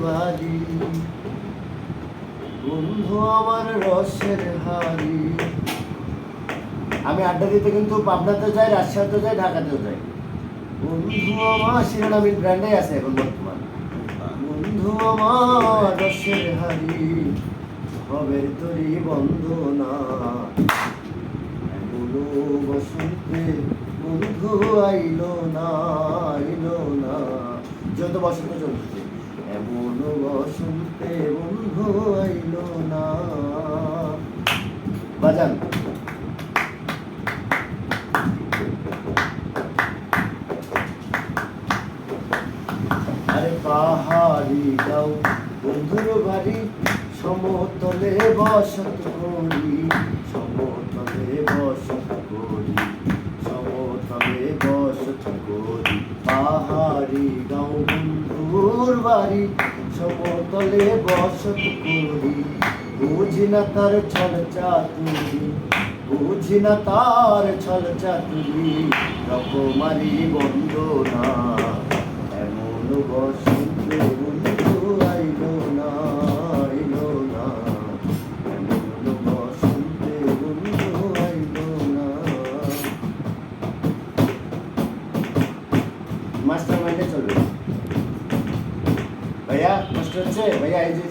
বাড়ি, বন্ধু আমার রসের হাড়ি। আমি আড্ডা দিতে কিন্তু পাবনাতে যাই, রাজশাহীতে যাই, ঢাকাতেও যাই। বন্ধু আমার শিরোনামীর ব্র্যান্ডে আছে এখন বর্তমান। বন্ধু আমার রসের হাড়ি, ভবের তরি বন্দনা, এখনো বসন্তে বন্ধু আইলো না, আইলো না। যত বসন্ত চলতেছে, এমন বসন্তে বন্ধু আইলো না। বাজান। আরে পাহাড়ি গাও বন্ধুর বাড়ি, সমতলে বসত করি, সমতলে বসত করি, সমতলে বসত করি। পাহাড়ি গাও বন্ধুর বাড়ি, সমতলে বসত করি। বুঝি না তার ছল চাতুরি, বুঝি না তার ছল চাতুরি, রকমারি বন্দনা, এমন বসন্তে বন্ধু আইলো না, আইলো না, এমন বসন্তে বন্ধু আইলো না। মাস্টার মাইন্ডে চলবে ভাইয়া, কষ্ট হচ্ছে ভাইয়া, এই যে